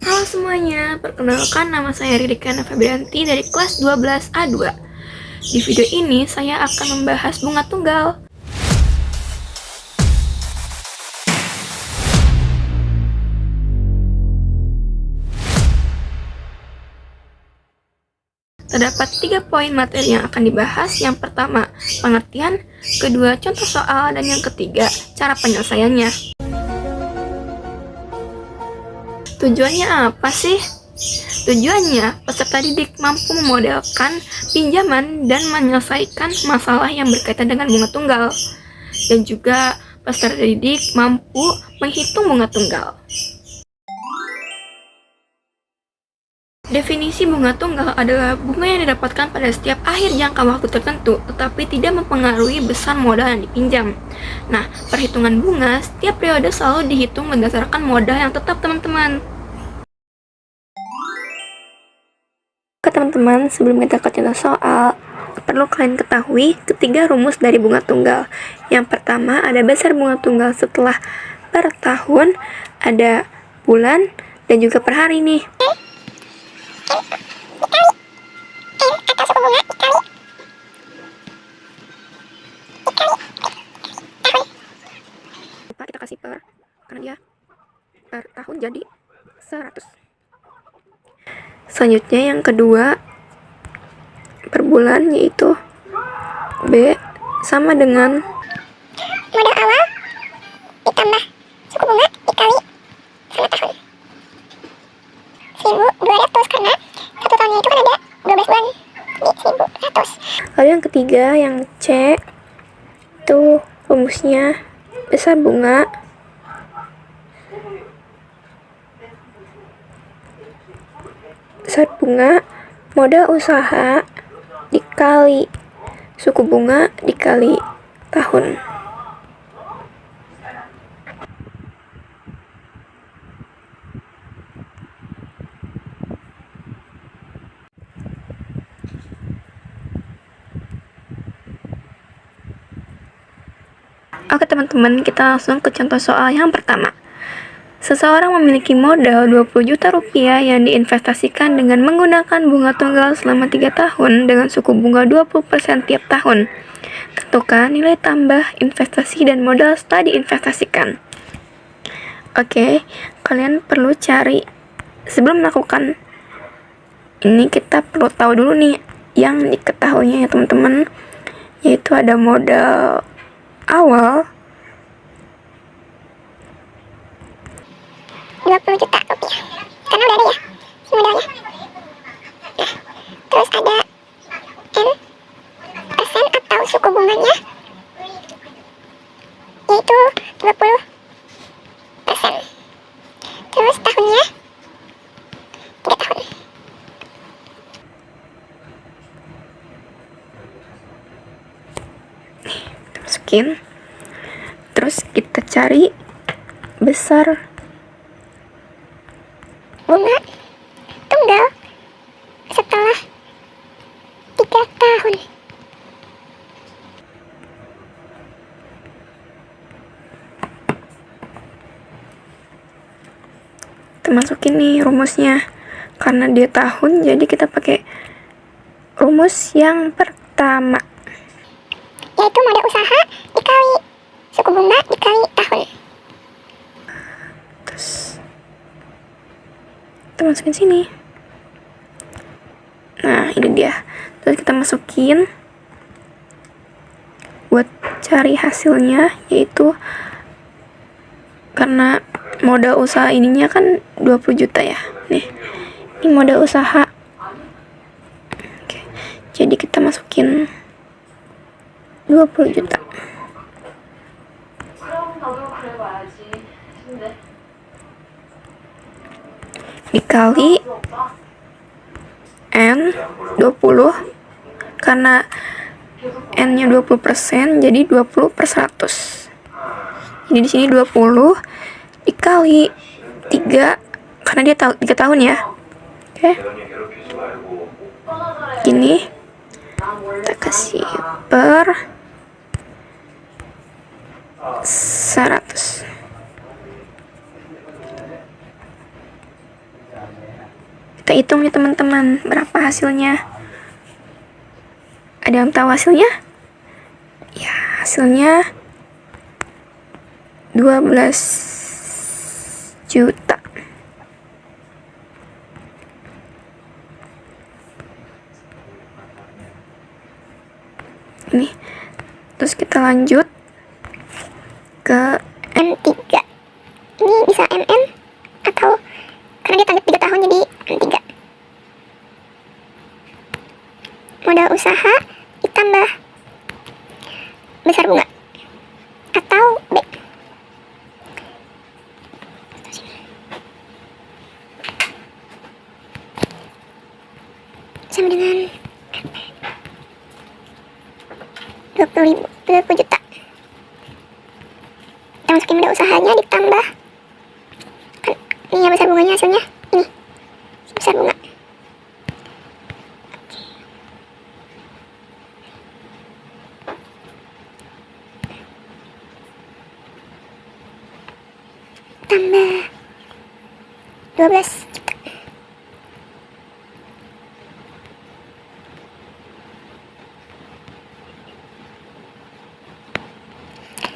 Halo semuanya, perkenalkan nama saya Ridikana Febrianti dari kelas 12 A2. Di video ini saya akan membahas bunga tunggal. Terdapat 3 poin materi yang akan dibahas. Yang pertama, pengertian, kedua, contoh soal, dan yang ketiga, cara penyelesaiannya. Tujuannya apa sih? Tujuannya, peserta didik mampu memodelkan pinjaman dan menyelesaikan masalah yang berkaitan dengan bunga tunggal. Dan juga, peserta didik mampu menghitung bunga tunggal. Definisi bunga tunggal adalah bunga yang didapatkan pada setiap akhir jangka waktu tertentu, tetapi tidak mempengaruhi besar modal yang dipinjam. Nah, perhitungan bunga setiap periode selalu dihitung berdasarkan modal yang tetap, teman-teman. Oke teman-teman, sebelum kita ke contoh soal, perlu kalian ketahui ketiga rumus dari bunga tunggal. Yang pertama, ada besar bunga tunggal setelah per tahun, ada bulan, dan juga per hari nih. Kita kasih per, karena dia per tahun jadi 100. Selanjutnya yang kedua, per bulan, yaitu B sama dengan modal awal ditambah suku bunga dikali sama tahun 1.200, karena satu tahunnya itu kan ada 12 bulan, jadi 1.200. Lalu yang ketiga, yang C, itu rumusnya besar bunga modal usaha dikali suku bunga dikali tahun. Oke teman-teman, kita langsung ke contoh soal yang pertama. Seseorang memiliki modal 20 juta rupiah yang diinvestasikan dengan menggunakan bunga tunggal selama 3 tahun dengan suku bunga 20% tiap tahun. Tentukan nilai tambah investasi dan modal setelah diinvestasikan. Oke, kalian perlu cari, sebelum melakukan ini kita perlu tahu dulu nih yang diketahuinya ya teman-teman, yaitu ada modal awal 20 juta rupiah, karena udah ada ya si modalnya. Nah, terus ada N persen atau suku bunganya, yaitu 20%. Terus tahunnya 3 tahun. Kita masukin, terus kita cari besar bunga tunggal setelah 3 tahun. kita masukin nih rumusnya. Karena dia tahun, jadi kita pakai rumus yang pertama, Yaitu modal usaha dikali suku bunga dikali tahun. terus kita masukin sini. Nah, ini dia. Terus kita masukin buat cari hasilnya, yaitu karena modal usaha ininya kan 20 juta ya. Nih, ini modal usaha. Oke, jadi kita masukin 20 juta. Dikali N 20, karena N-nya 20%, jadi 20 per 100. Jadi di sini 20 dikali 3, karena dia 3 tahun ya. Oke. Gini. Kita kasih per 100. Kita hitung ya teman-teman, berapa hasilnya. Ada yang tahu hasilnya? Ya, hasilnya 12 juta. Ini. Terus kita lanjut ke N3. Ini bisa MM atau karena dia tanggap 3 tahun jadi N3. Modal usaha ditambah besar bunga atau B. Sama dengan 20 juta. Kita masukin modal usahanya ditambah kan ini ya besar bunganya hasilnya ini besar bunga. Tambah 12 juta.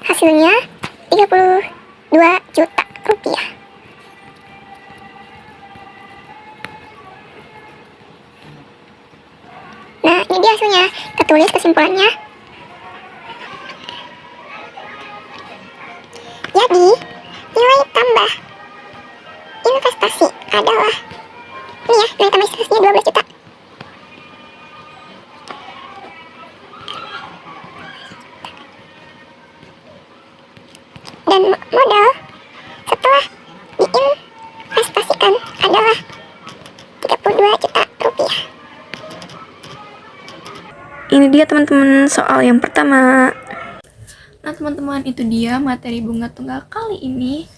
Hasilnya 32 juta rupiah. Nah, ini dia hasilnya. Kita tulis kesimpulannya. Jadi, nilai tambah investasi adalah ini ya, nilai tambah investasinya 12 juta. Dan modal setelah diinvestasikan adalah 32 juta rupiah. ini dia teman-teman soal yang pertama. Nah teman-teman, itu dia materi bunga tunggal kali ini.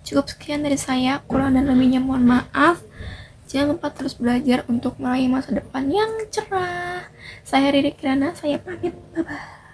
Cukup sekian dari saya, kurang dan lebihnya mohon maaf. Jangan lupa terus belajar untuk meraih masa depan yang cerah. Saya Riri Kirana, saya pamit. Bye-bye.